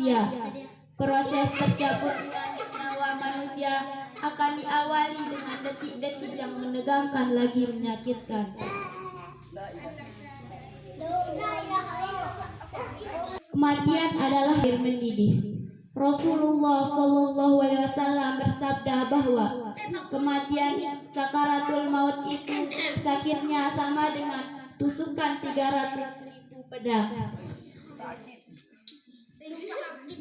manusia. Proses tercabutnya nyawa manusia akan diawali dengan detik-detik yang menegangkan lagi menyakitkan. Kematian adalah air mendidih. Rasulullah Shallallahu Alaihi Wasallam bersabda bahwa kematian sakaratul maut itu sakitnya sama dengan tusukan 300.000 pedang.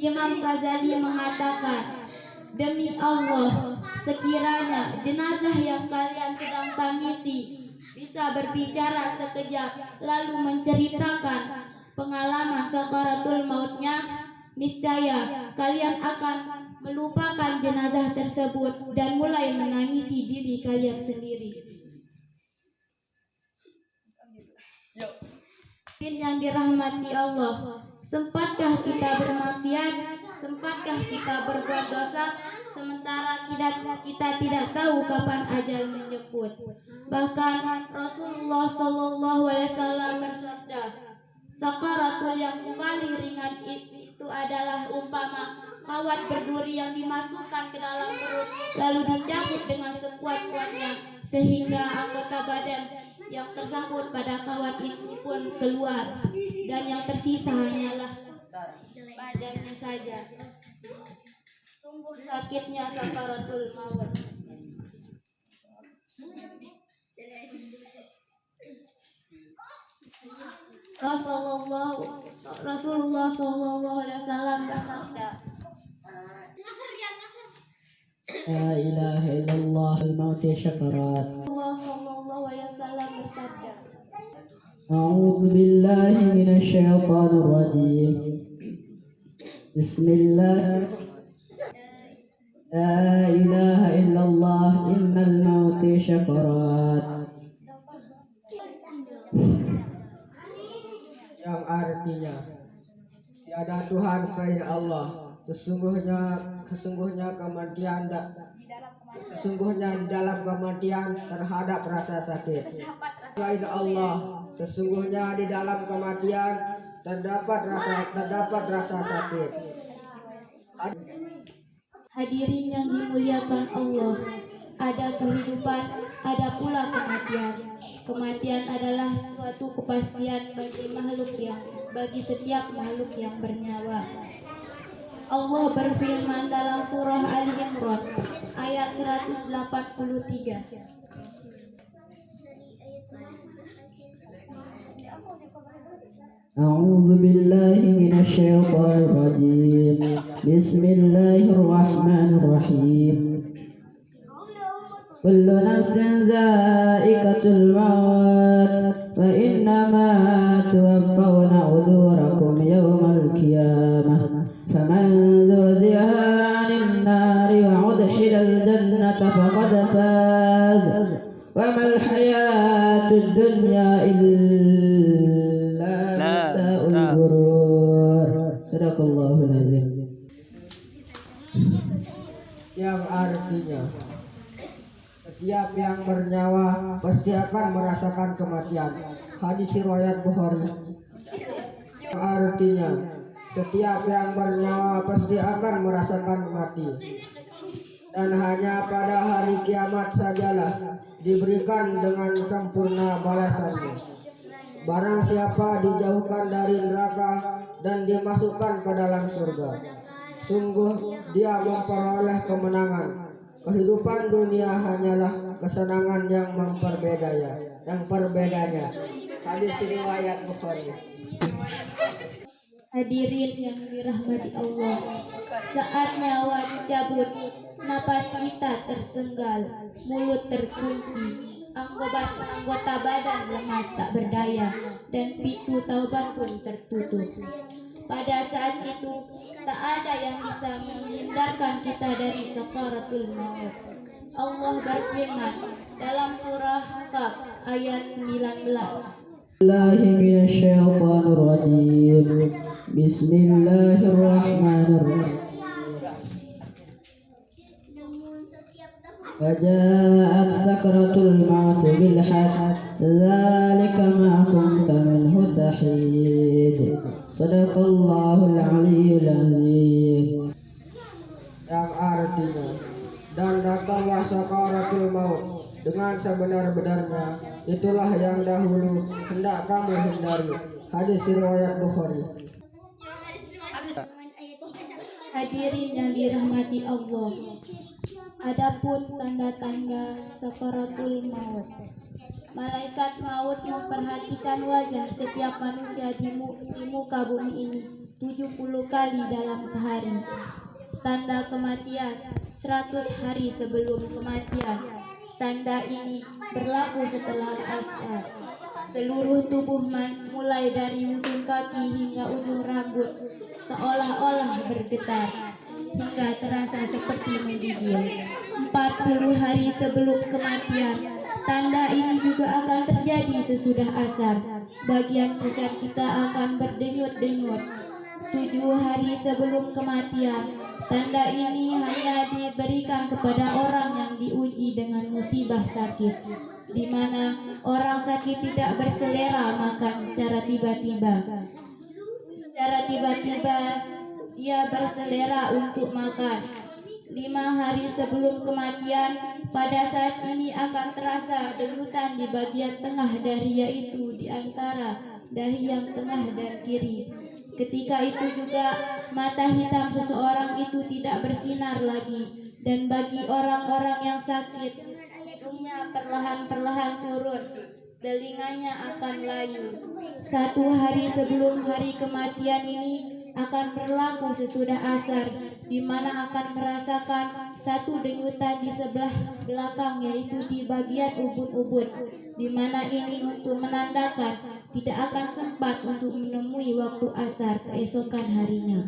Imam Ghazali mengatakan, demi Allah, sekiranya jenazah yang kalian sedang tangisi bisa berbicara sekejap lalu menceritakan pengalaman sakaratul mautnya, niscaya kalian akan melupakan jenazah tersebut dan mulai menangisi diri kalian sendiri. Yang dirahmati Allah, sempatkah kita bermaksiat? Sempatkah kita berbuat dosa? Sementara kita tidak tahu kapan ajal menjemput. Bahkan Rasulullah Shallallahu Alaihi Wasallam bersabda, sakaratul yang paling ringan itu adalah umpama kawat berduri yang dimasukkan ke dalam perut lalu dicabut dengan sekuat-kuatnya sehingga anggota badan yang tersangkut pada kawat itu pun keluar dan yang tersisa hanyalah badannya saja. Sungguh sakitnya sakaratul maut. Rasulullah Shallallahu Alaihi Wasallam bersabda, La ilaha illallah al-maut syakarat. Rasulullah Shallallahu Alaihi Wasallam bersabda, A'udzu billahi minasy syaithanir rajim. Bismillah. La ilaha illallah innal maut syakarat. Yang artinya, tiada Tuhan selain Allah. Sesungguhnya di dalam kematian terhadap rasa sakit. Selain Allah, sesungguhnya di dalam kematian terdapat rasa sakit. hadirin yang dimuliakan Allah, ada kehidupan, ada pula kematian. Kematian adalah suatu kepastian bagi setiap makhluk yang bernyawa. Allah berfirman dalam surah Ali Imran ayat 183. A'udzu billahi minasy syaithanir rajim. Bismillahirrahmanirrahim. Kullu nafsin za'iqatul maut wa innama tuwaffawna ujurakum yawmal qiyamah. Faman zuhziha 'anil nari wa udkhilal jannata faqad faz. Wa mal hayatud dunya illa mata'ul ghurur. Sadaqallahul azim. Yang artinya, setiap yang bernyawa pasti akan merasakan kematian. Hadis riwayat Bukhari. Yang artinya, setiap yang bernyawa pasti akan merasakan mati. Dan hanya pada hari kiamat sajalah diberikan dengan sempurna balasannya. Barang siapa dijauhkan dari neraka dan dimasukkan ke dalam surga, sungguh dia memperoleh kemenangan. Kehidupan dunia hanyalah kesenangan yang berbedanya. Hadis riwayat Bukhari. Hadirin yang dirahmati Allah, saat nyawa dicabut, napas kita tersenggal, mulut terkunci, anggota badan lemas tak berdaya, dan pintu taubat pun tertutup. Pada saat itu, tak ada yang bisa menghindarkan kita dari sakaratul maut. Allah berfirman dalam surah Kaf ayat 19. Bismillahirrahmanirrahim. Waja'at sakratul maut bil haqq, dzalika ma kunta minhu tahid. Sadaqallahul Aliyyul Azim. Yang artinya, dan datanglah sakaratul maut dengan sebenar-benarnya, itulah yang dahulu hendak kamu hindari. Hadis riwayat Bukhari. Hadirin yang dirahmati Allah, adapun tanda-tanda sakaratul maut. Malaikat maut memperhatikan wajah setiap manusia di muka bumi ini 70 kali dalam sehari. Tanda kematian 100 hari sebelum kematian. Tanda ini berlaku setelah asar. Seluruh tubuh mulai dari ujung kaki hingga ujung rambut seolah-olah bergetar hingga terasa seperti menggigil. 40 hari sebelum kematian. Tanda ini juga akan terjadi sesudah asar. Bagian pusat kita akan berdenyut-denyut. 7 hari sebelum kematian. Tanda ini hanya diberikan kepada orang yang diuji dengan musibah sakit, di mana orang sakit tidak berselera makan secara tiba-tiba. Secara tiba-tiba dia berselera untuk makan. 5 hari sebelum kematian, pada saat ini akan terasa denyutan di bagian tengah dahi, yaitu di antara dahi yang tengah dan kiri. Ketika itu juga mata hitam seseorang itu tidak bersinar lagi, dan bagi orang-orang yang sakit, hidungnya perlahan-perlahan turun, telinganya akan layu. 1 hari sebelum hari kematian ini akan berlaku sesudah asar, di mana akan merasakan satu denyutan di sebelah belakang, yaitu di bagian ubun-ubun, di mana ini untuk menandakan tidak akan sempat untuk menemui waktu asar keesokan harinya.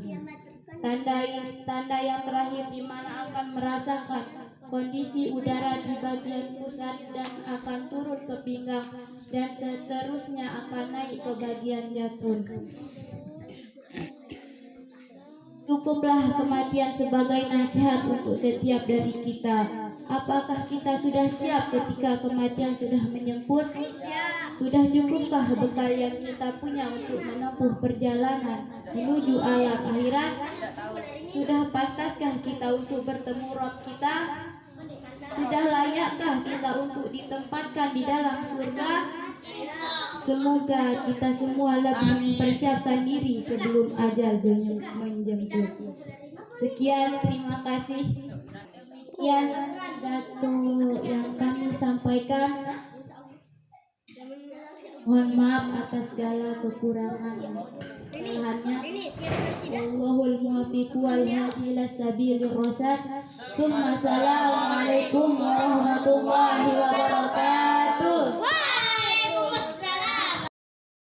Tanda yang terakhir di mana akan merasakan kondisi udara di bagian pusat dan akan turun ke pinggang dan seterusnya akan naik ke bagian jantung. Cukuplah kematian sebagai nasihat untuk setiap dari kita. Apakah kita sudah siap ketika kematian sudah menjemput? Sudah cukupkah bekal yang kita punya untuk menempuh perjalanan menuju alam akhirat? Sudah pantaskah kita untuk bertemu Rabb kita? Sudah layakkah kita untuk ditempatkan di dalam surga? Semoga kita semua lebih mempersiapkan diri sebelum ajal menjemput. Sekian, terima kasih. Sekian dato yang kami sampaikan. Mohon maaf atas segala kekurangan kesalahannya. Wallahul muwaffiq wal hadi ila sabilir rasyad. Assalamualaikum warahmatullahi wabarakatuh.